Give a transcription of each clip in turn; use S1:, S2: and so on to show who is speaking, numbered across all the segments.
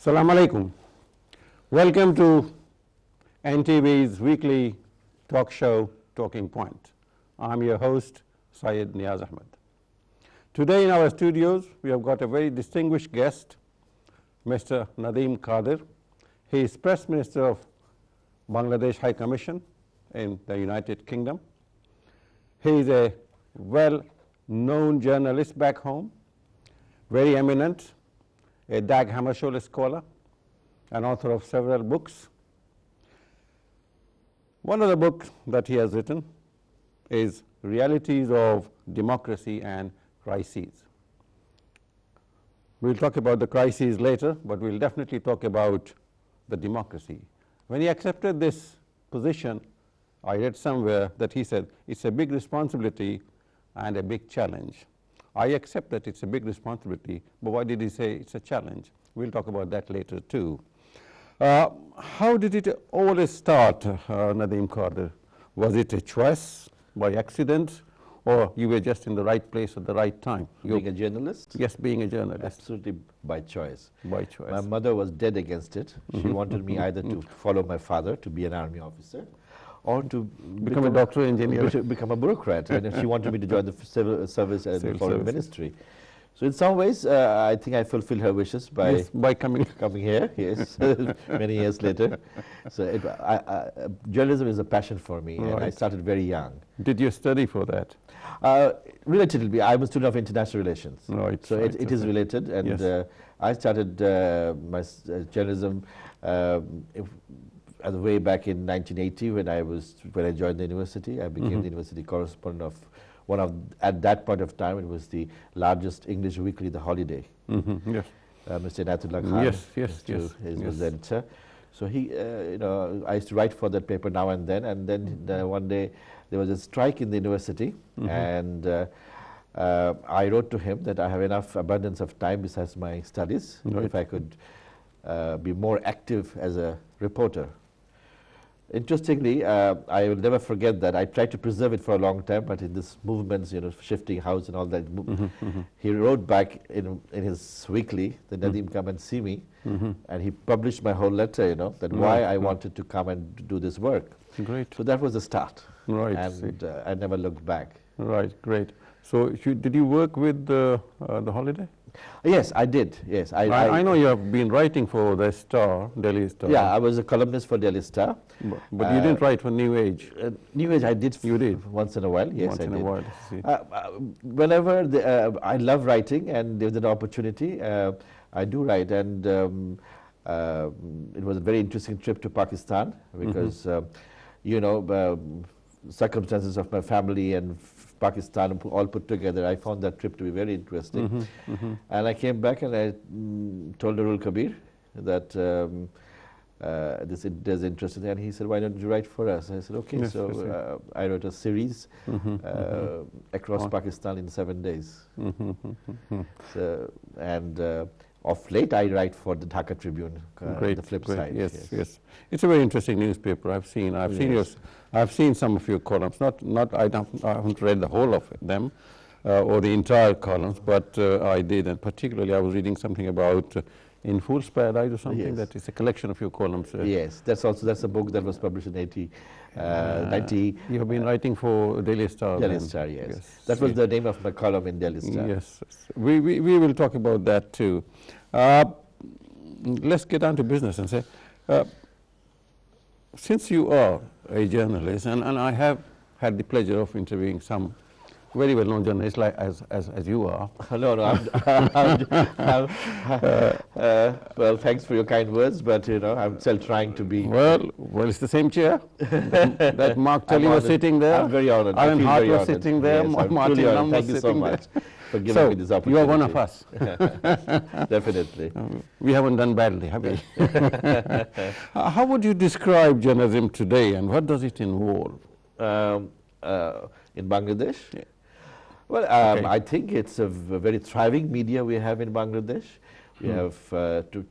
S1: Assalamu alaikum. Welcome to NTV's weekly talk show, Talking Point. I'm your host, Syed Neaz Ahmed. Today in our studios, we have got a very distinguished guest, Mr. Nadeem Qadir. He is Press Minister of Bangladesh High Commission in the United Kingdom. He is a well-known journalist back home, very eminent, a Dag Hammarskjöld scholar, and author of several books. One of the books that he has written is Realities of Democracy and Crises. We'll talk about the crises later, but we'll definitely talk about the democracy. When he accepted this position, I read somewhere that he said, it's a big responsibility and a big challenge. I accept that it's a big responsibility, but why did he say it's a challenge? We'll talk about that later too. How did it all start, Nadeem Qadir? Was it a choice by accident, or you were just in the right place at the right time?
S2: Being a journalist?
S1: Yes, being a journalist.
S2: Absolutely by choice.
S1: By choice.
S2: My mother was dead against it. She wanted me either to follow my father, to be an army officer, or to
S1: become a doctor, engineer.
S2: Become a bureaucrat. And she wanted me to join the civil service and the foreign ministry. So in some ways, I think I fulfilled her wishes by,
S1: coming
S2: here, yes, many years later. So journalism is a passion for me, and I started very young.
S1: Did you study for that?
S2: Relatively, I'm a student of international relations.
S1: Right.
S2: So it is related, and yes. I started my journalism way back in 1980 when I joined the university. I became the university correspondent of at that point of time, it was the largest English weekly, The Holiday.
S1: Yes.
S2: Mr. Nadeem Qadir S1 was the editor. So I used to write for that paper now and then one day there was a strike in the university, and I wrote to him that I have enough abundance of time besides my studies, if I could be more active as a reporter. Interestingly, I will never forget that. I tried to preserve it for a long time, but in this movements, shifting house and all that, he wrote back in his weekly, the Nadeem, come and see me, and he published my whole letter, that why I wanted to come and do this work.
S1: Great.
S2: So that was the start.
S1: Right.
S2: And I never looked back.
S1: Right, great. So did you work with the Holiday?
S2: Yes, I did. Yes,
S1: I know you have been writing for the Star, Delhi Star.
S2: Yeah, I was a columnist for Delhi Star.
S1: But you didn't write for New Age.
S2: New Age, I did.
S1: You did
S2: once in a while. Yes,
S1: once in a while.
S2: Whenever I love writing, and there's an opportunity, I do write. And it was a very interesting trip to Pakistan because, circumstances of my family and Pakistan all put together, I found that trip to be very interesting. And I came back and I told Nurul Kabir that there's interest in it, and he said, why don't you write for us? I said, okay.
S1: Yes,
S2: so I wrote a series across Pakistan in 7 days. So, and of late, I write for the Dhaka Tribune, the flip side.
S1: Yes. It's a very interesting newspaper. I've seen some of your columns. I haven't read the whole of them or the entire columns, but I did, and particularly I was reading something about In Fool's Paradise or something. That is a collection of your columns.
S2: Yes, that's a book that was published in 90.
S1: You have been writing for Daily Star.
S2: Daily Star, yes. That was the name of my column in Daily Star.
S1: Yes. We will talk about that too. Let's get down to business and say, since you are a journalist, and I have had the pleasure of interviewing some very well-known journalists like as you are.
S2: No, well, thanks for your kind words, but I'm still trying to be.
S1: Well, it's the same chair. that Mark Tully was sitting there.
S2: I'm very honored.
S1: Alan Hart was sitting there.
S2: Yes,
S1: Martin Lam was sitting there.
S2: Thank you so much for giving me this opportunity.
S1: You are one of us.
S2: Definitely.
S1: We haven't done badly, have we? How would you describe journalism today, and what does it involve?
S2: In Bangladesh?
S1: Yeah.
S2: Well, I think it's a very thriving media we have in Bangladesh. We have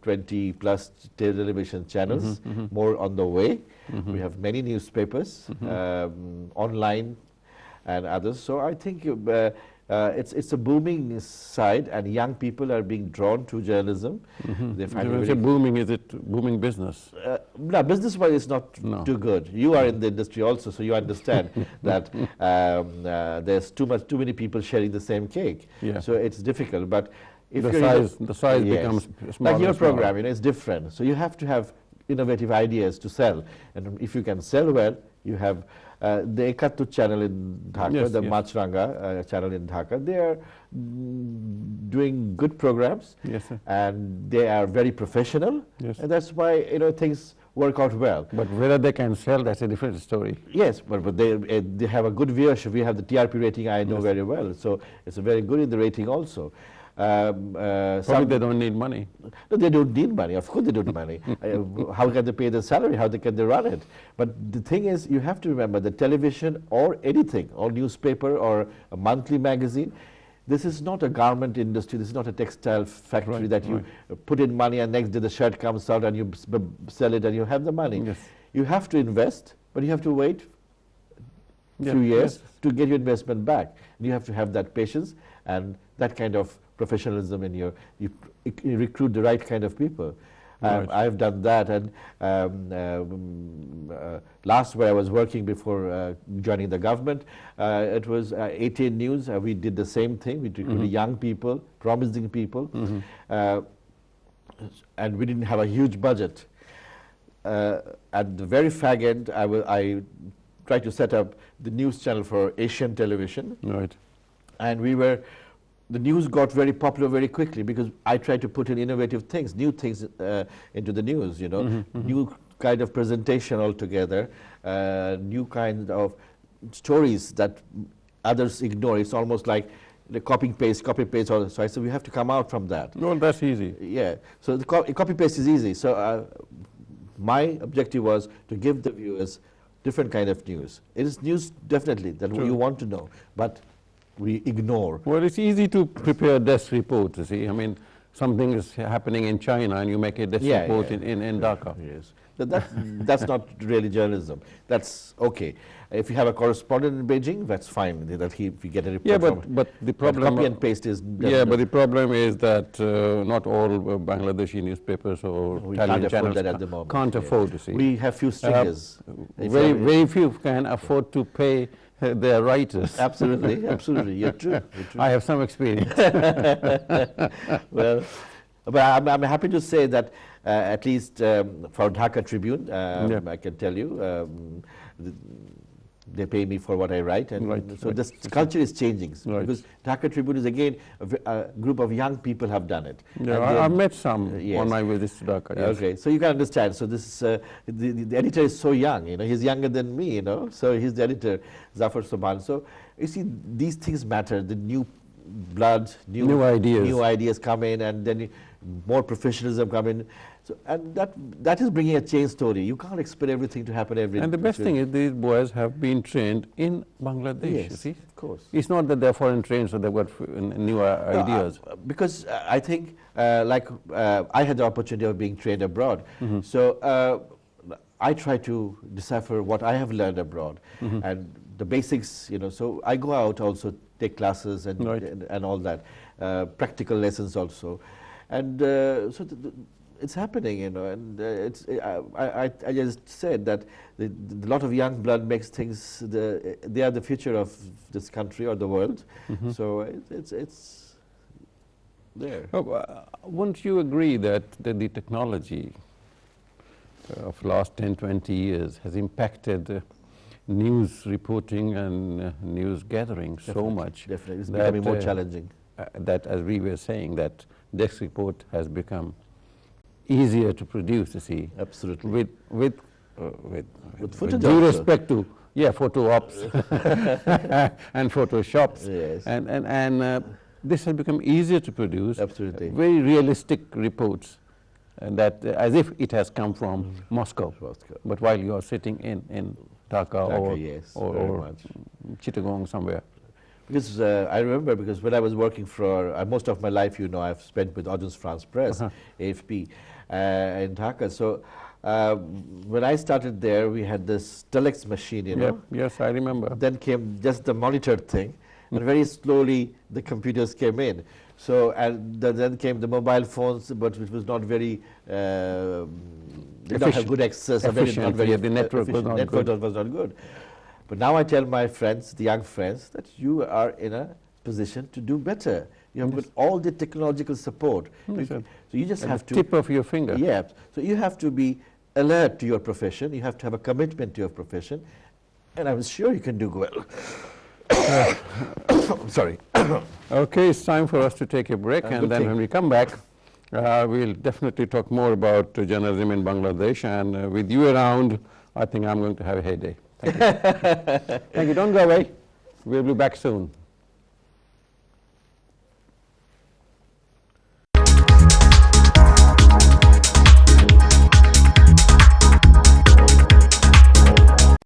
S2: 20 plus television channels, more on the way. We have many newspapers, online and others. So I think it's a booming side, and young people are being drawn to journalism.
S1: They find when you say booming, is it booming business?
S2: No, business-wise, it's not too good. You are in the industry also, so you understand that there's too many people sharing the same cake.
S1: Yeah.
S2: So it's difficult. But if
S1: the size becomes smaller.
S2: Like your program, it's different. So you have to have innovative ideas to sell, and if you can sell well, you have the Ekattu channel in Dhaka, the Machranga channel in Dhaka. They are doing good programs, and they are very professional, and that's why things work out well.
S1: But whether they can sell, that's a different story.
S2: Yes, but they have a good viewership. We have the TRP rating, I know very well, so it's very good in the rating also.
S1: Probably they don't need money.
S2: No, they don't need money. Of course they don't need money. How can they pay the salary? How can they run it? But the thing is, you have to remember that television or anything, or newspaper or a monthly magazine, this is not a garment industry. This is not a textile factory that you put in money and next day the shirt comes out and you sell it and you have the money. You have to invest, but you have to wait a few years to get your investment back. You have to have that patience and that kind of professionalism in you recruit the right kind of people. I've done that, and last where I was working before joining the government, it was 18 News. We did the same thing. We recruited young people, promising people, and we didn't have a huge budget. At the very fag end, I tried to set up the news channel for Asian television. And the news got very popular very quickly because I tried to put in innovative things, new things into the news, new kind of presentation altogether, new kind of stories that others ignore. It's almost like the copy paste. So I said we have to come out from that.
S1: Well, that's easy.
S2: Yeah. So the copy paste is easy. So my objective was to give the viewers different kind of news. It is news definitely that you want to know, but we ignore.
S1: Well, it's easy to prepare a desk report, you see. I mean, something is happening in China and you make a desk report in Dhaka.
S2: Yes. That's not really journalism. That's okay. If you have a correspondent in Beijing, that's fine. If you get a report
S1: but the problem...
S2: copy and paste is...
S1: but the problem is that not all Bangladeshi newspapers or Italian channels can't afford, you see.
S2: We have few stringers.
S1: Very few can afford to pay their writers.
S2: Absolutely, absolutely. You're true.
S1: I have some experience.
S2: Well, but I'm happy to say that at least for Dhaka Tribune, I can tell you, they pay me for what I write, and so this culture is changing because Dhaka Tribune is again a group of young people have done it.
S1: I've met some on my visits to Dhaka.
S2: Okay, so you can understand. So this the editor is so young. He's younger than me. So he's the editor, Zafar Soban. So you see, these things matter. The new blood, new ideas come in, and then more professionalism come in. So, and that is bringing a change story. You can't expect everything to happen every day.
S1: And the best thing is these boys have been trained in Bangladesh, you see.
S2: Of course.
S1: It's not that they're foreign trained, so they've got new ideas.
S2: Because I think, I had the opportunity of being trained abroad. So I try to decipher what I have learned abroad. And the basics, so I go out also, take classes and all that, practical lessons also. And so it's happening, and I just said that a lot of young blood makes things, they are the future of this country or the world. So it's there.
S1: Wouldn't you agree that the technology of last 10, 20 years has impacted news reporting and news gathering so much?
S2: Definitely, it's becoming more challenging.
S1: That, as we were saying, that desk report has become easier to produce, you see.
S2: Absolutely.
S1: With
S2: due
S1: respect to photo ops and photoshops.
S2: Yes.
S1: And this has become easier to produce.
S2: Absolutely.
S1: Very realistic reports, and that as if it has come from Moscow. But while you are sitting in Dhaka or Chittagong somewhere.
S2: Because I remember, because when I was working for most of my life, I've spent with Agence France Presse, AFP, in Dhaka. So when I started there, we had this telex machine,
S1: Yes, I remember.
S2: Then came just the monitored thing, and very slowly the computers came in. So, and then came the mobile phones, but which was not very, did not have good access.
S1: Efficient,
S2: not very
S1: the network was not good.
S2: Was not good. But now I tell my friends, the young friends, that you are in a position to do better. You have got all the technological support. So you just have to...
S1: tip of your finger.
S2: Yeah. So you have to be alert to your profession. You have to have a commitment to your profession. And I'm sure you can do well. Sorry.
S1: Okay, it's time for us to take a break, and then when we come back, we'll definitely talk more about journalism in Bangladesh, and with you around, I think I'm going to have a heyday. Thank you. Thank you. Don't go away. We'll be back soon.